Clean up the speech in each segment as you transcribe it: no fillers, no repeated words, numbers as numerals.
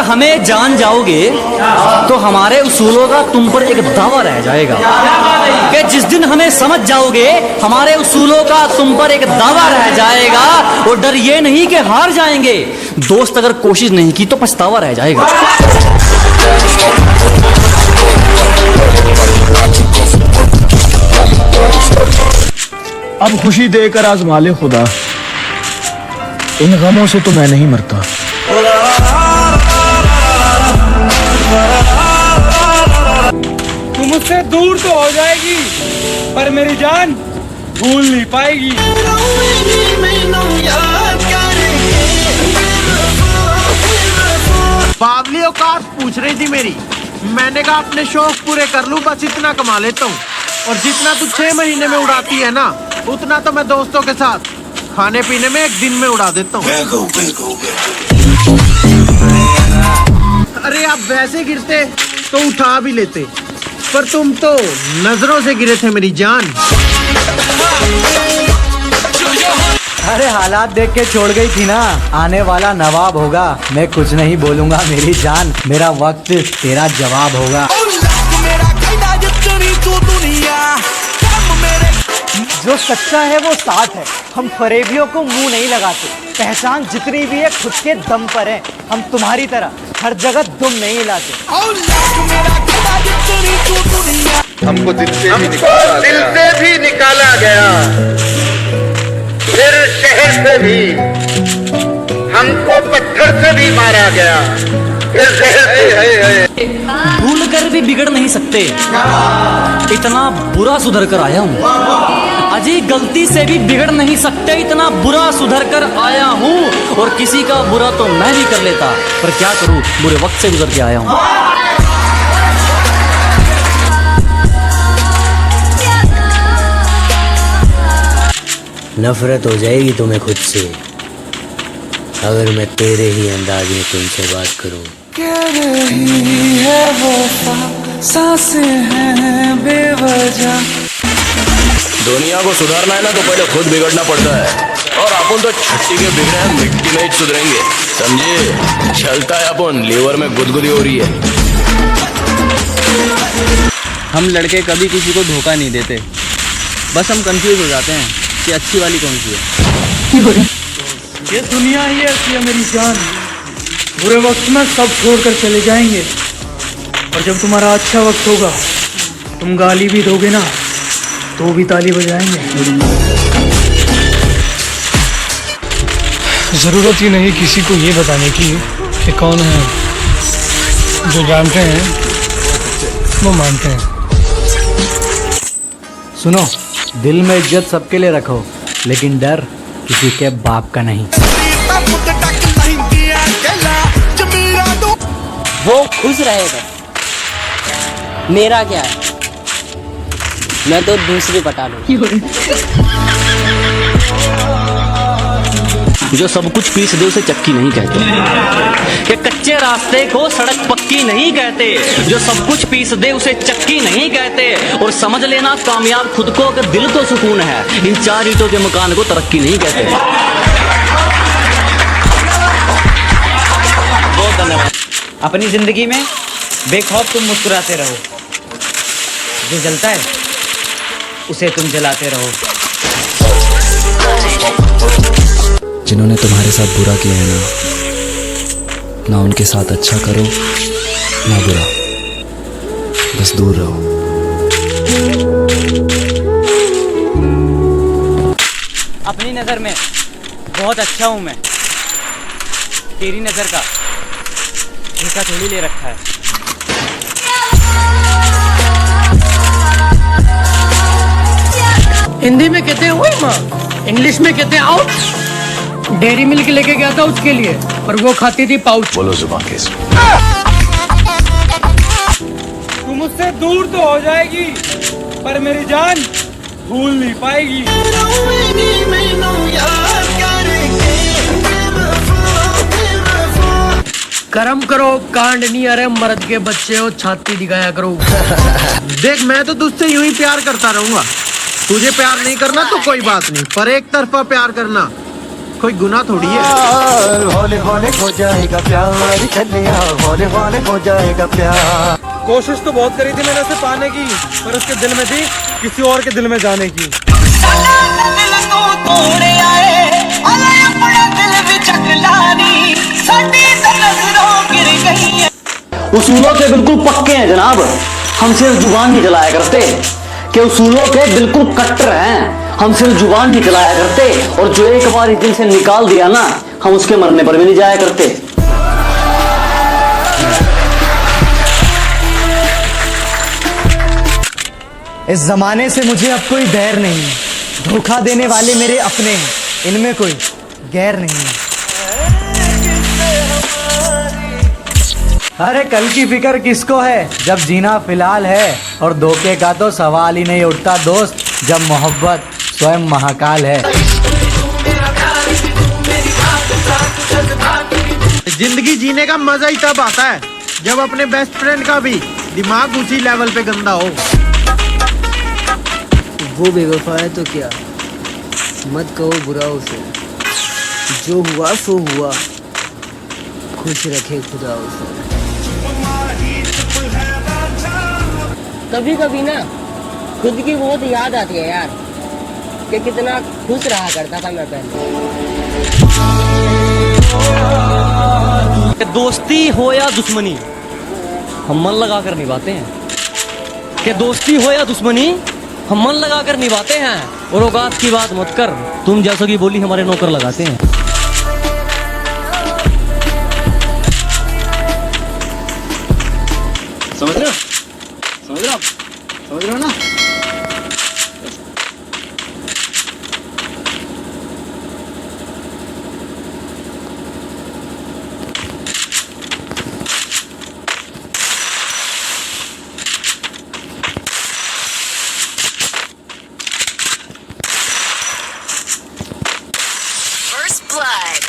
हमें जान जाओगे तो हमारे उसूलों का तुम पर एक दावा रह जाएगा। कि जिस दिन हमें समझ जाओगे हमारे उसूलों का तुम पर एक दावा रह जाएगा। और डर ये नहीं कि हार जाएंगे, दोस्त अगर कोशिश नहीं की तो पछतावा रह जाएगा। अब खुशी देकर आजमा ले खुदा, इन गमों से तो मैं नहीं मरता। तू मुझसे दूर तो हो जाएगी पर मेरी जान भूल नहीं पाएगी। बावली औकात पूछ रही थी मेरी, मैंने कहा अपने शौक पूरे कर लूं, बस इतना कमा लेता हूँ। और जितना तू 6 महीने में उड़ाती है ना, उतना तो मैं दोस्तों के साथ खाने पीने में 1 दिन में उड़ा देता हूँ। अरे आप वैसे गिरते तो उठा भी लेते, पर तुम तो नजरों से गिरे थे मेरी जान। अरे हालात देख के छोड़ गई थी ना, आने वाला नवाब होगा। मैं कुछ नहीं बोलूंगा मेरी जान, मेरा वक्त तेरा जवाब होगा। जो सच्चा है वो साथ है, हम फरेबियों को मुंह नहीं लगाते। पहचान जितनी भी है खुद के दम पर है, हम तुम्हारी तरह हर जगह दुम नहीं हिलाते। हमको दिल से भी निकाला गया, फिर शहर से भी, हमको पत्थर से भी मारा गया, फिर शहर से। भूल कर भी बिगड़ नहीं सकते, इतना बुरा सुधर कर आया हूँ। अजी गलती से भी बिगड़ नहीं सकते, इतना बुरा सुधर कर आया हूँ। और किसी का बुरा तो मैं भी कर लेता, पर क्या करूँ बुरे वक्त से गुजर के आया हूँ। नफरत हो जाएगी तुम्हें खुद से अगर मैं तेरे ही अंदाज में तुमसे बात करूं। कह रही है वफा, सांसें हैं बेवजह। दुनिया को सुधारना है ना तो पहले खुद बिगड़ना पड़ता है, और अपन तो छट्टी के बिगड़े हैं, मिट्टी में ही सुधरेंगे, समझे? चलता है अपन, लीवर में गुदगुदी हो रही है। हम लड़के कभी किसी को धोखा नहीं देते, बस हम कंफ्यूज हो जाते हैं कि अच्छी वाली कौन सी है। ये दुनिया ही ऐसी है मेरी जान, बुरे वक्त में सब छोड़कर चले जाएंगे, और जब तुम्हारा अच्छा वक्त होगा तुम गाली भी दोगे ना तो भी ताली बजाएंगे। जरूरत ही नहीं किसी को ये बताने की कि कौन है, जो जानते हैं वो मानते हैं। सुनो, दिल में इज्जत सबके लिए रखो, लेकिन डर किसी के बाप का नहीं। वो खुश रहेगा, मेरा क्या है, मैं तो दूसरी पटा लूं। जो सब कुछ पीस दे उसे चक्की नहीं कहते, कि कच्चे रास्ते को सड़क पक्की नहीं कहते। जो सब कुछ पीस दे उसे चक्की नहीं कहते। और समझ लेना कामयाब खुद को कि दिल को सुकून है, इन 4 ईंटों के मकान को तरक्की नहीं कहते। बहुत धन्यवाद। अपनी जिंदगी में बेखौफ तुम मुस्कुराते रहो, जो जलता है उसे तुम जलाते रहो। जिन्होंने तुम्हारे साथ बुरा किया है ना उनके साथ अच्छा करो ना बुरा, बस दूर रहो। अपनी नजर में बहुत अच्छा हूं मैं, तेरी नजर का ठेका थोड़ी ले रखा है। हिंदी में कहते हैं ओए माँ, इंग्लिश में कहते हैं आउट। डेयरी मिल्क लेके गया था उसके लिए, पर वो खाती थी पाउच। बोलो जुबान कैसे? तू मुझसे दूर तो हो जाएगी पर मेरी जान भूल नहीं पाएगी। कर्म करो कांड नहीं, अरे मर्द के बच्चे हो छाती दिखाया करो। देख मैं तो तुझसे यूं ही प्यार करता रहूंगा, तुझे प्यार नहीं करना तो कोई बात नहीं, पर एक तरफा प्यार करना कोई गुनाह थोड़ी है। हौले हौले हो जाएगा प्यार चलिया, हौले हौले हो जाएगा प्यार। कोशिश तो बहुत करी थी मैंने उसे पाने की, पर उसके दिल में थी किसी और के दिल में जाने की। उसूलों के बिल्कुल पक्के हैं जनाब, हम सिर्फ जुबान ही चलाया करते। कि उसूलों के बिल्कुल कट्टर हैं, हम सिर्फ जुबान ही चलाया करते। और जो एक बार इस दिल से निकाल दिया ना, हम उसके मरने पर भी नहीं जाया करते। इस जमाने से मुझे अब कोई बैर नहीं है, धोखा देने वाले मेरे अपने हैं, इनमें कोई गैर नहीं है। अरे कल की फिक्र किसको है जब जीना फिलहाल है, और धोखे का तो सवाल ही नहीं उठता दोस्त जब मोहब्बत स्वयं महाकाल है। जिंदगी जीने का मजा ही तब आता है जब अपने बेस्ट फ्रेंड का भी दिमाग उसी लेवल पे गंदा हो। वो बेवफा है तो क्या, मत कहो बुरा उसे, जो हुआ सो हुआ, खुश रखे खुदा उसे। कभी कभी ना खुद की बहुत याद आती है यार, कि कितना खुश रहा करता था मैं पहले। दोस्ती हो या दुश्मनी, हम मन लगा कर निभाते हैं। कि दोस्ती हो या दुश्मनी, हम मन लगा कर निभाते हैं। और औकात की बात मत कर, तुम जैसों की बोली हमारे नौकर लगाते हैं। समझ रहे हो, समझ रहे हो, समझ रहे हो ना। First blood.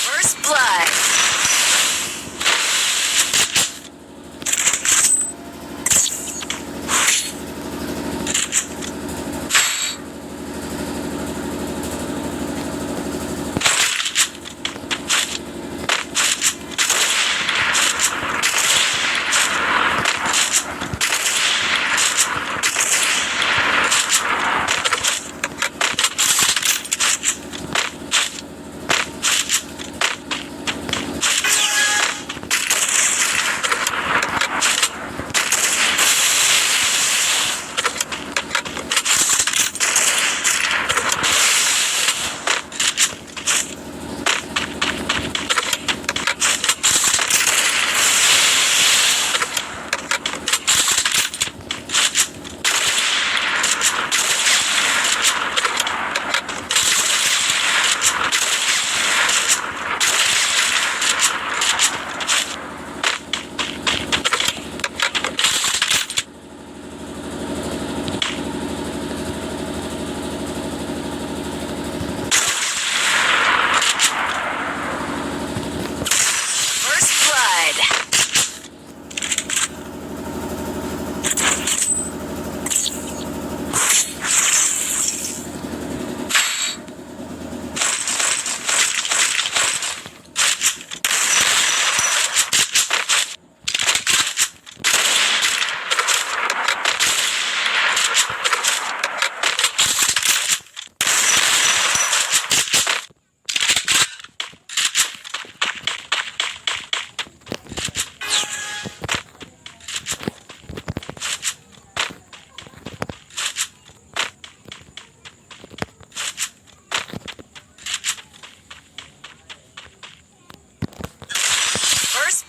First blood.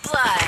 blood.